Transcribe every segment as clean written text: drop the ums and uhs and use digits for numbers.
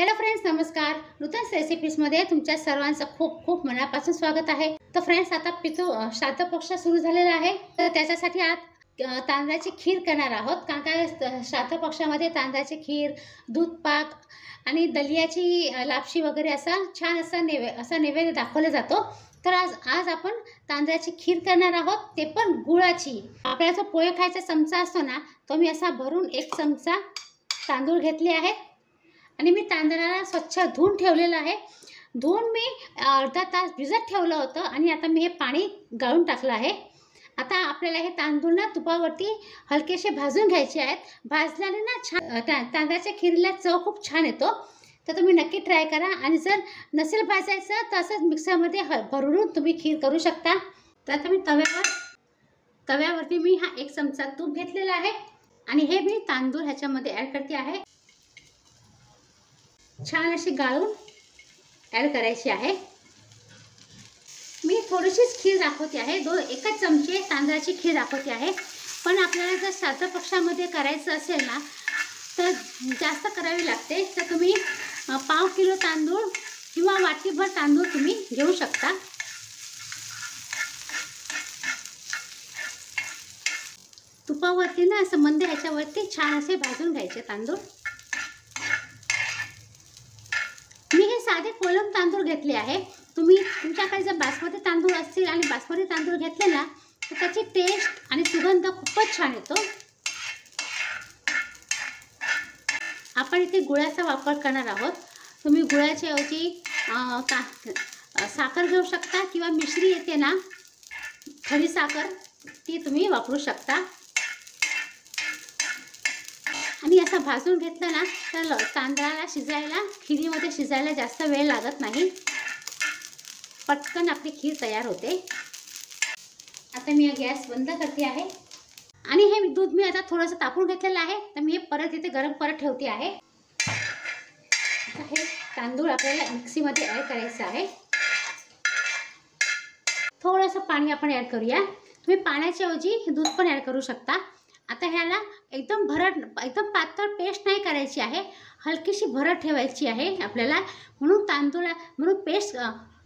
Hello friends, नमस्कार. नूतन रेसिपीजमध्ये तुमच्या सर्वांचं खूप खूप मनापासून स्वागत आहे. तर फ्रेंड्स, आता श्राद्ध पक्ष सुरू झालेला आहे, तर त्याच्यासाठी आज तांदळाची खीर करणार आहोत. कारण का श्राद्ध पक्षामध्ये तांदळाची खीर, दूध पाक आणि दलियाची लापशी वगैरे असा छान असा नैवेद्य दाखवला जातो. तर आज आपण तांदळाची खीर करणार आहोत, ते पण गुळाची. आपल्याला जो पोहे खायचा चमचा असतो ना, तो मी असा भरून 1 चमचा तांदूळ घेतले आहेत आणि मी तांदळाला स्वच्छ धुवून ठेवलेलं आहे. धुवून मी अर्धा तास भिजत ठेवलं होतं आणि आता मी हे पाणी गाळून टाकलं आहे. आता आपल्याला हे तांदूळ ना तुपावरती हलकेसे भाजून घ्यायचे आहेत. भाजल्याने ना छान तांदळाच्या खीरीला चव खूप छान येतो. तर तुम्ही नक्की ट्राय करा. आणि जर नसेल भाजायचं तर असंच मिक्सरमध्ये भरून तुम्ही खीर करू शकता. तर आता मी तव्यावरती मी हा 1 चमचा तूप घेतलेला आहे आणि हे मी तांदूळ ह्याच्यामध्ये ॲड करते आहे. छान अशी गाळून ॲड करायची आहे. मी थोडीशीच खीर दाखवते आहे. 1 चमचे तांदळाची खीर दाखवते आहे. पण आपल्याला जर श्राद्ध पक्षामध्ये करायचं असेल ना, तर जास्त करावी लागते. तर तुम्ही पाव किलो तांदूळ किंवा वाटीभर तांदूळ तुम्ही घेऊ शकता. तुपावरती ना असं मंद ह्याच्यावरती छान असे भाजून घ्यायचे तांदूळ. मी हे साधे कोलम तांदूळ घेतले आहे. तुमच्याकडे जर बासमती तांदूळ असतील आणि बासमती तांदूळ घेतले ना, तर त्याची टेस्ट आणि सुगंध खूपच छान येतो. आपण इथे गुळाचा वापर करणार आहोत. तुम्ही गुळाच्या ऐवजी साखर घेऊ शकता किंवा मिश्री येते ना, खडी साखर, ती तुम्ही वापरू शकता. आणि असं भाजून घेतलं ना, तर तांदळाला शिजायला, खिरीमध्ये शिजायला जास्त वेळ लागत नाही. पटकन आपली खीर तयार होते. आता मी गॅस बंद करते आहे आणि हे दूध मी आता थोडंसं तापवून घेतलेलं आहे. तर मी हे परत इथे गरम परत ठेवते आहे. आता हे तांदूळ आपल्याला मिक्सीमध्ये ॲड करायचं आहे. थोडंसं पाणी आपण ॲड करूया. तुम्ही पाण्याच्या ऐवजी दूध पण ॲड करू शकता. आता ह्याला एकदम पातळ पेस्ट नाही करायची आहे, हलकीशी भरट ठेवायची आहे आपल्याला. म्हणून पेस्ट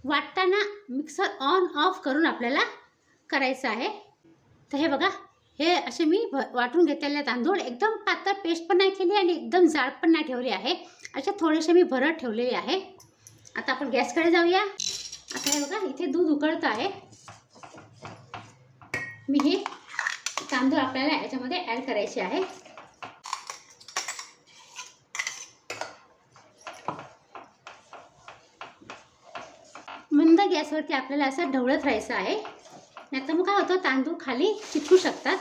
वाटताना मिक्सर ऑन ऑफ करून आपल्याला करायचं आहे. तर हे बघा, हे असे मी वाटून घेतलेले तांदूळ एकदम पातळ पेस्ट पण नाही केली आणि एकदम जाड पण नाही ठेवली आहे. अशा थोडेसे मी भरट ठेवलेले आहे. आता आपण गॅसकडे जाऊया. आता हे बघा, इथे दूध उकळतं आहे. मी हे तांदूळ आपल्याला याच्यामध्ये ॲड करायचे आहे. मंद गॅसवरती आपल्याला असं ढवळत राहायचं आहे, नाहीतर मग काय होतं, तांदूळ खाली चिटकू शकतात.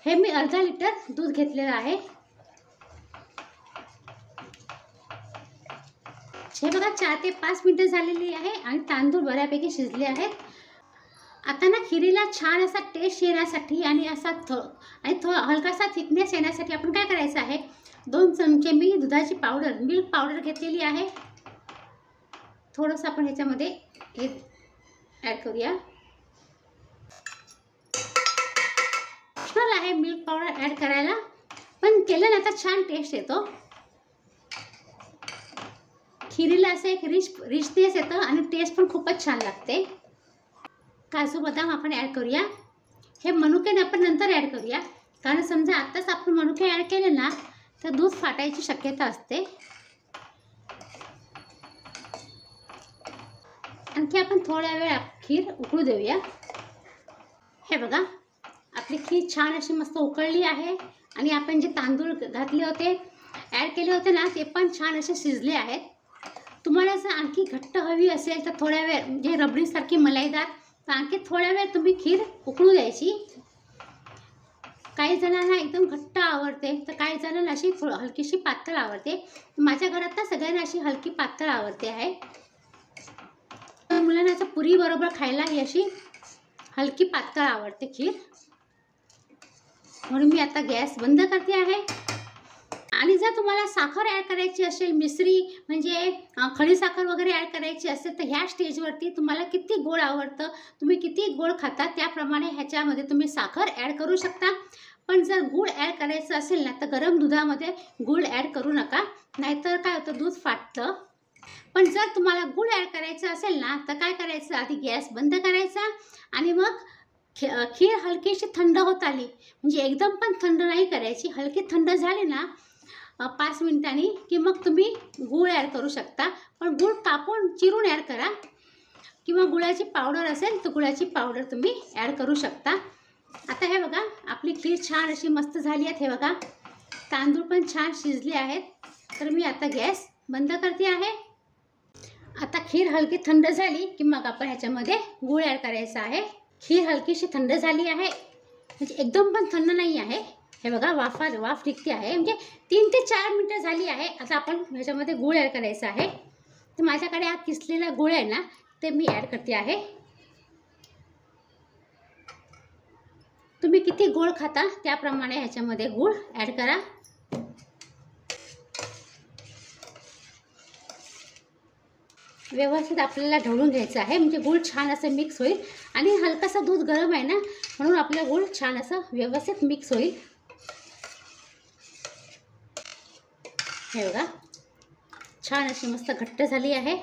हे मी अर्धा लिटर दूध घेतलेलं आहे. हे बघा, 4 ते 5 मिनिटं झालेली आहे आणि तांदूळ बऱ्यापैकी शिजले आहेत. आता ना खिरीला छान असा टेस्ट येण्यासाठी आणि हलकासा थिकनेस येण्यासाठी आपण काय करायचं आहे, 2 चमचे मी दुधाची पावडर, मिल्क पावडर घेतलेली आहे. थोडंसं आपण ह्याच्यामध्ये हे ॲड करूया. ऑप्शनल आहे मिल्क पावडर ॲड करायला, पण केलं ना तर छान टेस्ट येतो. खिरीला असं एक रिचनेस येतं आणि टेस्ट पण खूपच छान लागते. काजू बदाम आपण ॲड करूया. हे मनुके आपण नंतर ॲड करूया, कारण समजा आत्ताच आपण मनुके ॲड केले ना, तर दूध फाटायची शक्यता असते. आणखी आपण थोड्या वेळ खीर उकळू देऊया. हे बघा, आपली खीर छान अशी मस्त उकळली आहे आणि आपण जे तांदूळ घातले होते, ॲड केले होते ना, ते पण छान असे शिजले आहेत. तुम्हाला जर आणखी घट्ट हवी असेल तर थोड्या वेळ, म्हणजे रबडीसारखी मलाईदार, तर आणखी थोड्या वेळ तुम्ही खीर उकळू द्यायची. काही जणांना एकदम घट्ट आवडते, तर काही जणांना अशी हलकीशी पातळ आवडते. माझ्या घरात तर सगळ्यांना अशी हलकी पातळ आवडते आहे. मुलांना असं पुरी बरोबर खायला ही अशी हलकी पातळ आवडते खीर. म्हणून मी आता गॅस बंद करते आहे. आणि जर तुम्हाला साखर ॲड करायची असेल, मिश्री म्हणजे खडी साखर वगैरे ॲड करायची असेल, तर ह्या स्टेजवरती तुम्हाला किती गोड आवडतं, तुम्ही किती गोड खाता, त्याप्रमाणे ह्याच्यामध्ये तुम्ही साखर ॲड करू शकता. पण जर गूळ ॲड करायचं असेल ना तर गरम दुधामध्ये गूळ ॲड करू नका, नाहीतर काय होतं दूध फाटतं. पण जर तुम्हाला गूळ ॲड करायचं असेल ना तर काय करायचं, आधी गॅस बंद करायचा आणि मग खीर हलकीशी थंड होत आली, म्हणजे एकदम पण थंड नाही करायची, हलकी थंड झाली ना 5 मिनिटांनी की मग तुम्ही गूळ ॲड करू शकता. पण गूळ कापून चिरून ॲड करा, किंवा गुळाची पावडर असेल तर गुळाची पावडर तुम्ही ॲड करू शकता. आता हे बघा आपली खीर छान अशी मस्त झाली आहे. हे बघा तांदूळ पण छान शिजले आहेत. तर मी आता गॅस बंद करते आहे. आता खीर हलकी थंड झाली की मग आपण ह्याच्यामध्ये गूळ ॲड करायचा आहे. खीर हलकीशी थंड झाली आहे, म्हणजे एकदम पण थंड नाही आहे. हे बघा वाफ निघते आहे, म्हणजे 3 ते 4 मिनिटं झाली आहे. आता आपण ह्याच्यामध्ये गूळ ॲड करायचा आहे. तर माझ्याकडे हा किसलेला गूळ आहे ना ते मी ॲड करते आहे. तुम्ही किती गोड खाता त्याप्रमाणे ह्याच्यामध्ये गूळ ॲड करा. व्यवस्थित आपल्याला ढवळून घ्यायचं आहे, म्हणजे गूळ छान असं मिक्स होईल. आणि हलकासा दूध गरम आहे ना म्हणून आपला गूळ छान असं व्यवस्थित मिक्स होईल. हे बघा छान अशी मस्त घट्ट झाली आहे.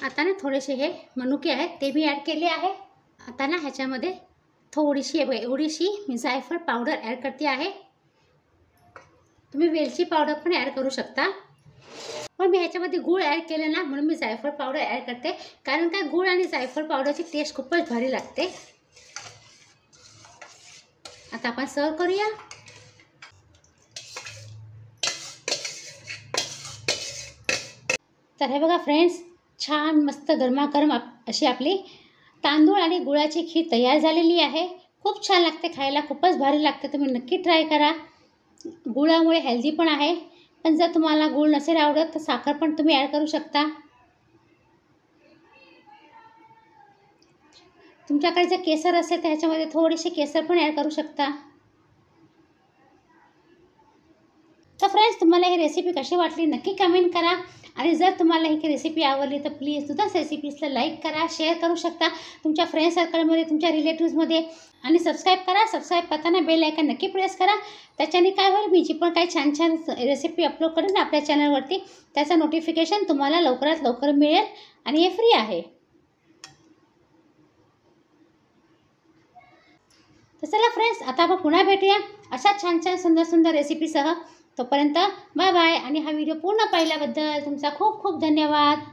आता ना थोडेसे हे मनुके आहेत ते मी ॲड केले आहे. आता ना ह्याच्यामध्ये थोडीशी एवढीशी मी जायफळ पावडर ॲड करते आहे. तुम्ही वेलची पावडर पण ॲड करू शकता, पण मी ह्याच्यामध्ये गूळ ॲड केलं ना म्हणून मी जायफळ पावडर ॲड करते. कारण काय गूळ आणि जायफळ पावडरची टेस्ट खूपच भारी लागते. आता आपण सर्व करूया. तर हे बघा फ्रेंड्स छान मस्त गरमागरम अशी आपली तांदूळ आणि गुळाची खीर तयार झालेली आहे. खूप छान लागते खायला, खूपच भारी लागते. तुम्ही नक्की ट्राय करा. गुळामुळे हेल्दी पण आहे. पण जर तुम्हाला गूळ नसेल आवडत तर साखर पण तुम्ही ॲड करू शकता. तुमच्याकडे जर केसर असेल तर ह्याच्यामध्ये थोडीशी केसर पण ॲड करू शकता. तर फ्रेंड्स तुम्हाला ही रेसिपी कशी वाटली नक्की कमेंट करा. आणि जर तुम्हाला ही रेसिपी आवडली तर प्लीज सुद्धा रेसिपीजला लाईक करा, शेअर करू शकता तुमच्या फ्रेंड सर्कलमध्ये, तुमच्या रिलेटिव्समध्ये. आणि सबस्क्राईब करा. सबस्क्राईब करताना बेल आयकॉन नक्की प्रेस करा. त्याच्याने काय होईल, मी जी पण काही छान छान रेसिपी अपलोड करेन ना आपल्या चॅनलवरती त्याचं नोटिफिकेशन तुम्हाला लवकरात लवकर मिळेल. आणि हे फ्री आहे. तर चला फ्रेंड्स आता आपण पुन्हा भेटूया अशा छान छान सुंदर सुंदर रेसिपीसह. तोपर्यंत बाय बाय. आणि हा व्हिडिओ पूर्ण पाहिल्याबद्दल तुमचा खूप खूप धन्यवाद.